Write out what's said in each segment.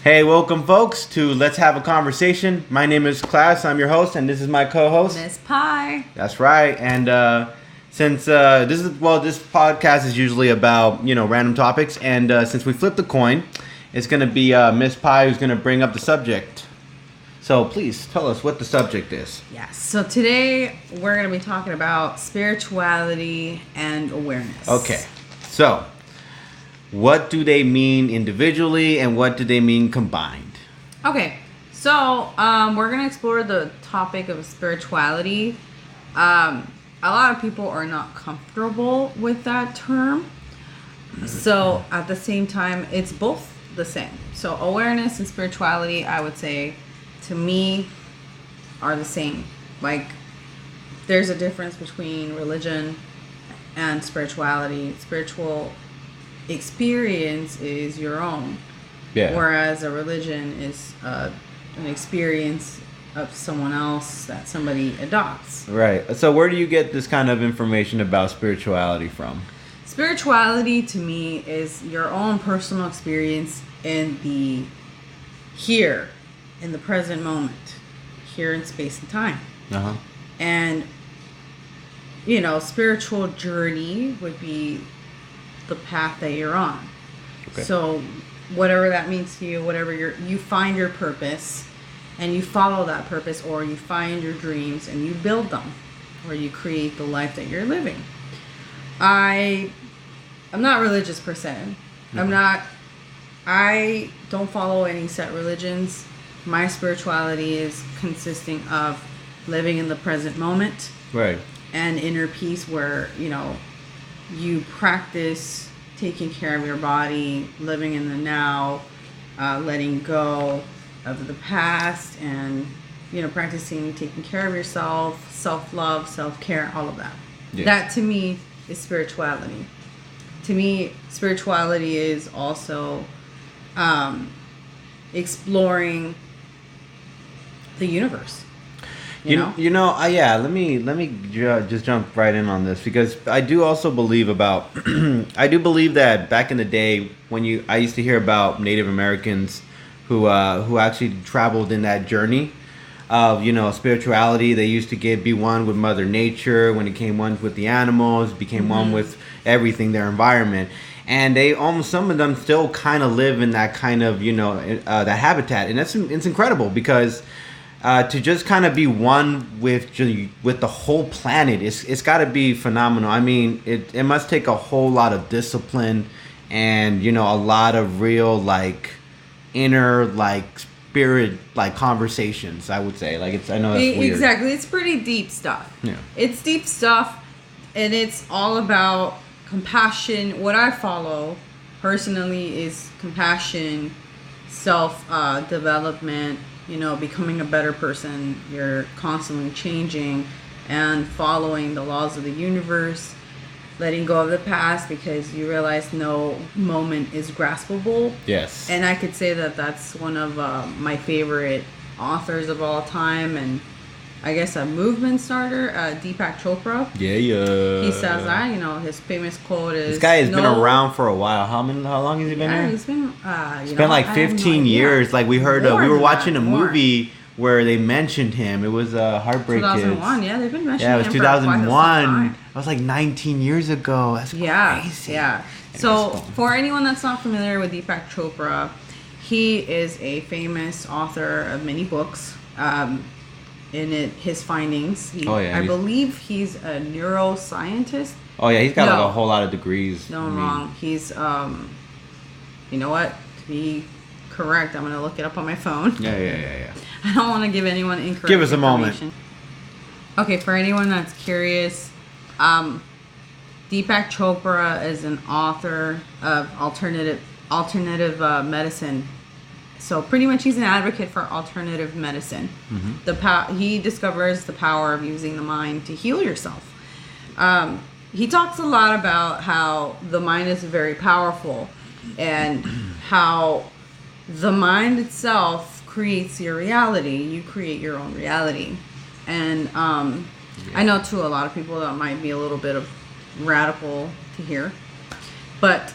Hey, welcome folks to Let's Have a Conversation. My name is Klaus, I'm your host, and this is my co-host. Miss Pie. That's right, and since this podcast is usually about, random topics, and since we flipped the coin, it's going to be Miss Pie who's going to bring up the subject. So please tell us what the subject is. Yes, so today we're going to be talking about spirituality and awareness. Okay, so what do they mean individually and what do they mean combined? Okay, so we're going to explore the topic of spirituality. A lot of people are not comfortable with that term. So at the same time, it's both the same. So awareness and spirituality, I would say, to me, are the same. Like, there's a difference between religion and spirituality. Spiritual experience is your own, whereas a religion is an experience of someone else that somebody adopts. Right. So where do you get this kind of information about spirituality from? Spirituality to me is your own personal experience in the here, in the present moment, here in space and time. And spiritual journey would be the path that you're on. Okay. So whatever that means to you, whatever you find your purpose and you follow that purpose, or you find your dreams and you build them, or you create the life that you're living. I'm not religious per se. Mm-hmm. I don't follow any set religions. My spirituality is consisting of living in the present moment. Right. And inner peace where, you practice taking care of your body, living in the now, letting go of the past, and practicing taking care of yourself, self-love, self-care, all of that. Yeah. That to me is spirituality. To me, spirituality is also exploring the universe. Let me just jump right in on this, because I do also believe about I do believe that back in the day when I used to hear about Native Americans who actually traveled in that journey of spirituality. They used to be one with Mother Nature. When it came one with the animals, became one with everything, their environment. And some of them still kind of live in that kind of that habitat, and it's incredible, because to just kind of be one with the whole planet, it's got to be phenomenal. I mean, it must take a whole lot of discipline and a lot of real inner spirit conversations, I would say. I know that's weird. Exactly, it's pretty deep stuff. Yeah, it's deep stuff, and it's all about compassion. What I follow personally is compassion, self development. Becoming a better person. You're constantly changing and following the laws of the universe, letting go of the past, because you realize no moment is graspable. Yes. And I could say that that's one of my favorite authors of all time, and I guess a movement starter, Deepak Chopra. Yeah. He says that, his famous quote is... This guy has been around for a while. How long has he been here? He's been... it's been 15 years. We heard... we were watching a movie where they mentioned him. It was Heartbreak 2001, Kids. Yeah, they've been mentioning him. Yeah, it was 2001. That was 19 years ago. That's crazy. Yeah. So, for anyone that's not familiar with Deepak Chopra, he is a famous author of many books. His findings. I believe he's a neuroscientist. Oh yeah, he's got a whole lot of degrees. No, I'm wrong. He's you know what? To be correct, I'm gonna look it up on my phone. Yeah. I don't want to give anyone incorrect. Give us a moment. Okay, for anyone that's curious, Deepak Chopra is an author of alternative medicine. So pretty much he's an advocate for alternative medicine. Mm-hmm. He discovers the power of using the mind to heal yourself. He talks a lot about how the mind is very powerful, and how the mind itself creates your reality. You create your own reality. And I know too, a lot of people that might be a little bit of radical to hear, but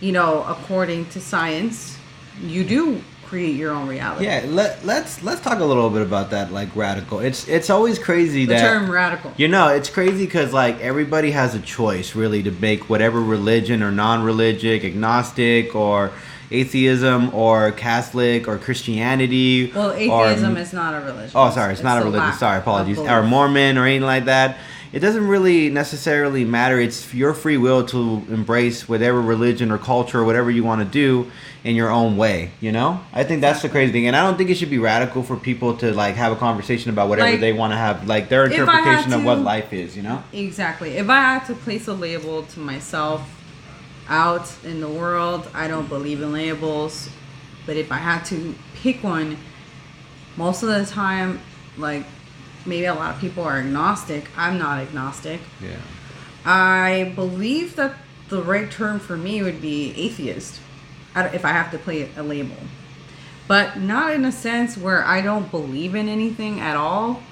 according to science, you do create your own reality. Yeah, let's talk a little bit about that, like radical. It's always crazy The that term radical. it's crazy because like everybody has a choice really to make whatever religion or non-religion, agnostic or atheism or Catholic or Christianity. Well, atheism is not a religion. Oh, sorry, it's not a religion. Sorry, apologies. Or Mormon or anything like that. It doesn't really necessarily matter. It's your free will to embrace whatever religion or culture or whatever you want to do in your own way, you know? I think that's the crazy thing. And I don't think it should be radical for people to like have a conversation about whatever they want to have, like their interpretation of what life is, you know? Exactly. If I had to place a label to myself out in the world, I don't believe in labels. But if I had to pick one, most of the time, like, maybe a lot of people are agnostic. I'm not agnostic. Yeah. I believe that the right term for me would be atheist, if I have to play a label. But not in a sense where I don't believe in anything at all.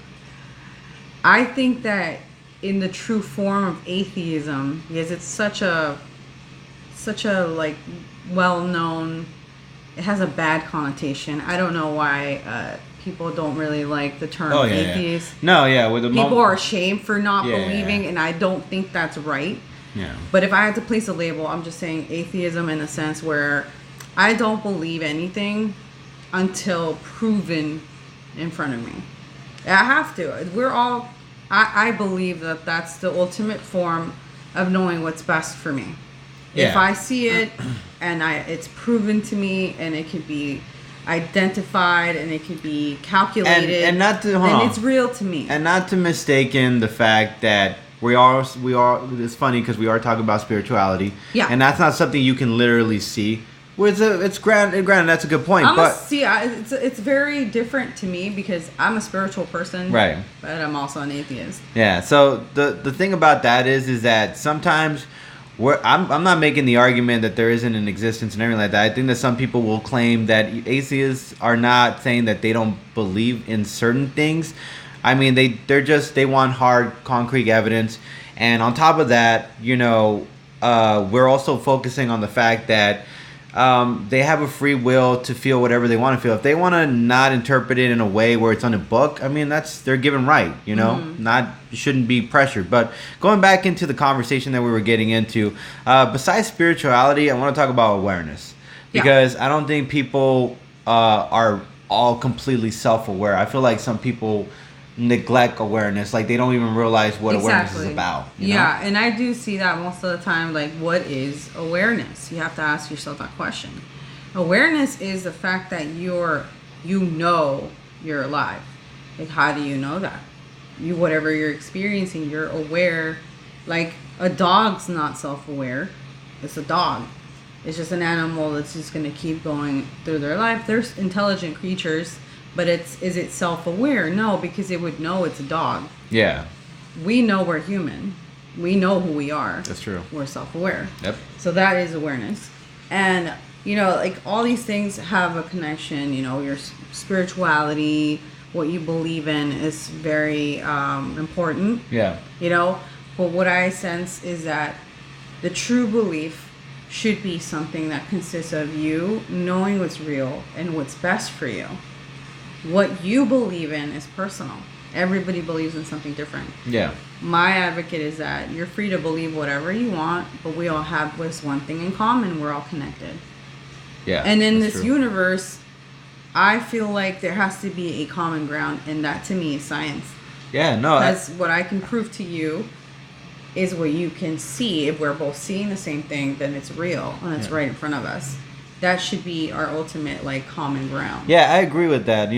I think that in the true form of atheism, because it's such a like well-known, it has a bad connotation. I don't know why people don't really like the term atheist. Yeah. No, yeah. With the people are ashamed for not believing, and I don't think that's right. Yeah. But if I had to place a label, I'm just saying atheism in the sense where I don't believe anything until proven in front of me. I have to. We're all. I believe that that's the ultimate form of knowing what's best for me. Yeah. If I see it and it's proven to me, and it could be identified and it could be calculated, and not to then it's real to me. And not to mistaken the fact that we are. It's funny because we are talking about spirituality. Yeah. And that's not something you can literally see. It's granted, that's a good point. It's very different to me because I'm a spiritual person, right? But I'm also an atheist. Yeah. So the thing about that is that sometimes I'm not making the argument that there isn't an existence and everything like that. I think that some people will claim that atheists are not saying that they don't believe in certain things. I mean, they want hard, concrete evidence, and on top of that, we're also focusing on the fact that they have a free will to feel whatever they want to feel. If they want to not interpret it in a way where it's on a book, I mean, that's their given right, shouldn't be pressured. But going back into the conversation that we were getting into, besides spirituality, I want to talk about awareness. Because I don't think people are all completely self-aware. I feel like some people neglect awareness, like they don't even realize what awareness is about. Yeah, and I do see that most of the time. Like, what is awareness? You have to ask yourself that question. Awareness is the fact that you're alive. Like, how do you know that? Whatever you're experiencing, you're aware. Like, a dog's not self-aware. It's a dog. It's just an animal that's just going to keep going through their life. There's intelligent creatures. But is it self-aware? No, because it would know it's a dog. Yeah. We know we're human. We know who we are. That's true. We're self-aware. Yep. So that is awareness. And, like all these things have a connection. Your spirituality, what you believe in is very important. Yeah. But what I sense is that the true belief should be something that consists of you knowing what's real and what's best for you. What you believe in is personal. Everybody believes in something different. Yeah. My advocate is that you're free to believe whatever you want, but we all have this one thing in common. We're all connected. Yeah. And in this universe, I feel like there has to be a common ground, and that to me is science. Yeah, no. Because what I can prove to you is what you can see. If we're both seeing the same thing, then it's real, and it's right in front of us. That should be our ultimate common ground. Yeah, I agree with that.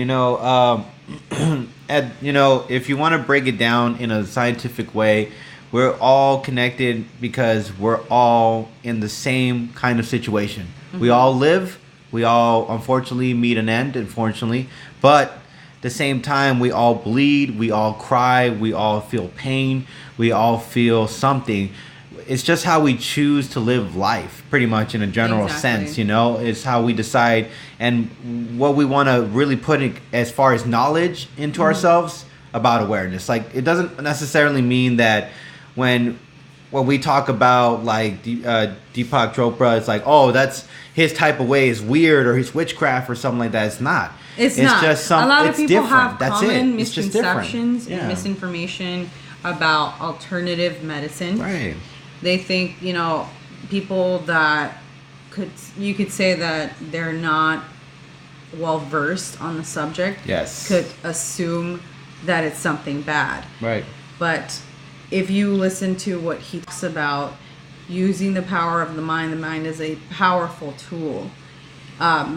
If you want to break it down in a scientific way, we're all connected because we're all in the same kind of situation. Mm-hmm. We all live. We all unfortunately meet an end, but at the same time, we all bleed. We all cry. We all feel pain. We all feel something. It's just how we choose to live life, pretty much in a general sense, It's how we decide and what we want to really put in, as far as knowledge into ourselves about awareness. Like, it doesn't necessarily mean that when when we talk about like Deepak Chopra, it's like, oh, that's his type of way is weird or his witchcraft or something like that. It's not. It's not. Just some. A lot of it's people different. have That's common it. It's just different. misconceptions Yeah. and misinformation about alternative medicine. Right. They think, people that you could say that they're not well versed on the subject. Yes. Could assume that it's something bad. Right. But if you listen to what he talks about, using the power of the mind is a powerful tool.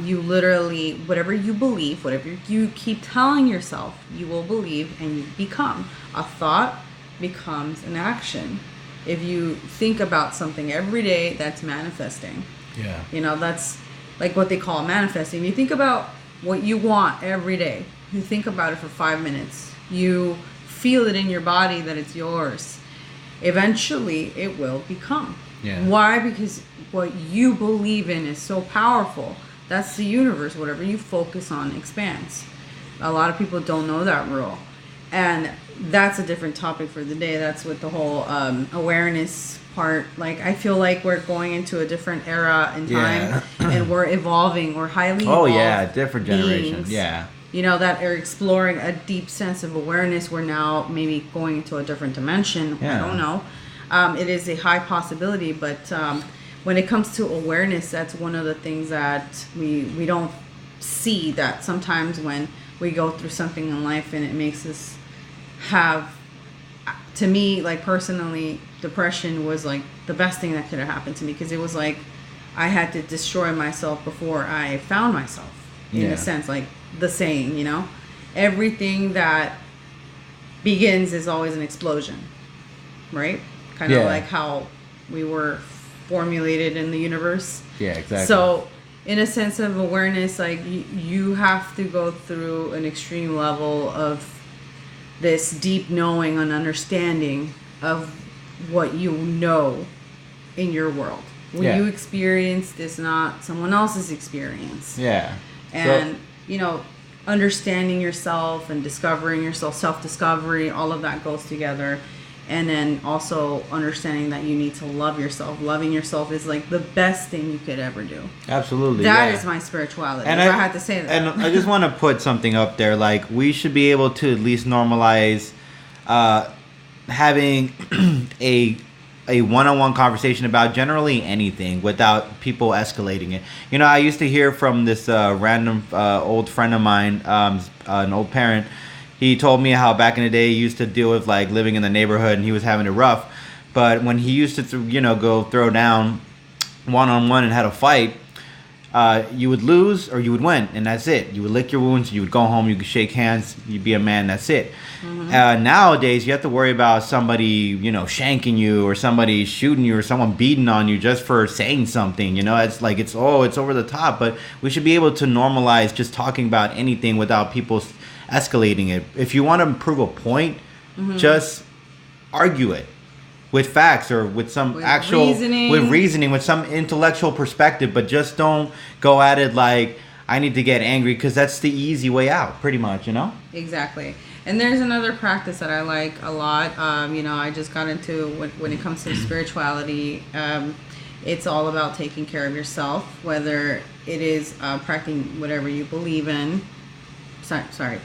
You literally, whatever you believe, whatever you keep telling yourself, you will believe and you become. A thought becomes an action. If you think about something every day, that's manifesting. Yeah. That's like what they call manifesting. You think about what you want every day. You think about it for 5 minutes. You feel it in your body that it's yours. Eventually, it will become. Yeah. Why? Because what you believe in is so powerful. That's the universe. Whatever you focus on expands. A lot of people don't know that rule. And that's a different topic for the day. That's with the whole awareness part. Like, I feel like we're going into a different era in time. And we're evolving. We're highly evolved different generation. beings, Yeah. that are exploring a deep sense of awareness. We're now maybe going into a different dimension. Yeah. I don't know. It is a high possibility, but when it comes to awareness, that's one of the things that we don't see, that sometimes when we go through something in life and it makes us have, to me, like personally, depression was like the best thing that could have happened to me, because it was like I had to destroy myself before I found myself, in a sense, like the saying, everything that begins is always an explosion, right? Kind of like how we were formulated in the universe. Yeah, exactly. So in a sense of awareness, like you have to go through an extreme level of this deep knowing and understanding of what you know in your world. What you experience is not someone else's experience. Yeah. And, understanding yourself and discovering yourself, self-discovery, all of that goes together. And then also understanding that you need to love yourself. Loving yourself is like the best thing you could ever do. Absolutely. That is my spirituality. And I had to say that. And I just want to put something up there. Like, we should be able to at least normalize having a one-on-one conversation about generally anything without people escalating it. I used to hear from this random old friend of mine, an old parent. He told me how back in the day he used to deal with like living in the neighborhood and he was having it rough. But when he used to, go throw down one-on-one and had a fight, you would lose or you would win, and that's it. You would lick your wounds, you would go home, you could shake hands, you'd be a man, that's it. Mm-hmm. Nowadays, you have to worry about somebody, shanking you or somebody shooting you or someone beating on you just for saying something. It's like, it's over the top. But we should be able to normalize just talking about anything without people escalating it. If you want to prove a point, just argue it with facts or with some reasoning, with some intellectual perspective, but just don't go at it like I need to get angry, because that's the easy way out, pretty much, Exactly. And there's another practice that I like a lot. I just got into when it comes to spirituality. It's all about taking care of yourself, whether it is practicing whatever you believe in.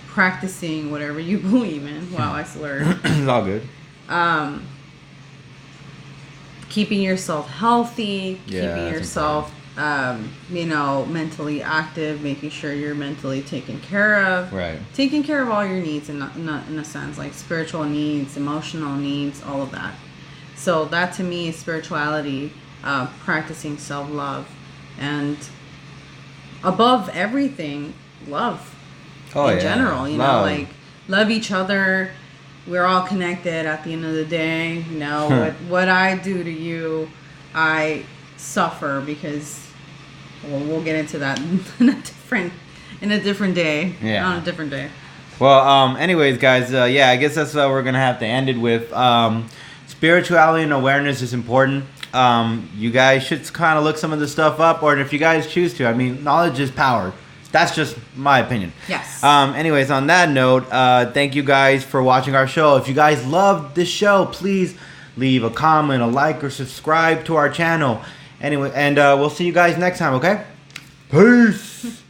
Practicing whatever you believe in. Wow, I slurred. It's all good. Keeping yourself healthy, keeping yourself, mentally active, making sure you're mentally taken care of. Right. Taking care of all your needs, in a sense, like spiritual needs, emotional needs, all of that. So that to me is spirituality, practicing self-love, and above everything, love. In general, like love each other. We're all connected at the end of the day. What I do to you, I suffer because, we'll get into that in a different day. Yeah. On a different day. Well, anyways, guys, I guess that's what we're gonna have to end it with. Spirituality and awareness is important. You guys should kind of look some of the stuff up, or if you guys choose to. I mean, knowledge is power. That's just my opinion. Yes. Anyways, on that note, thank you guys for watching our show. If you guys loved this show, please leave a comment, a like, or subscribe to our channel. Anyway, and we'll see you guys next time, okay? Peace!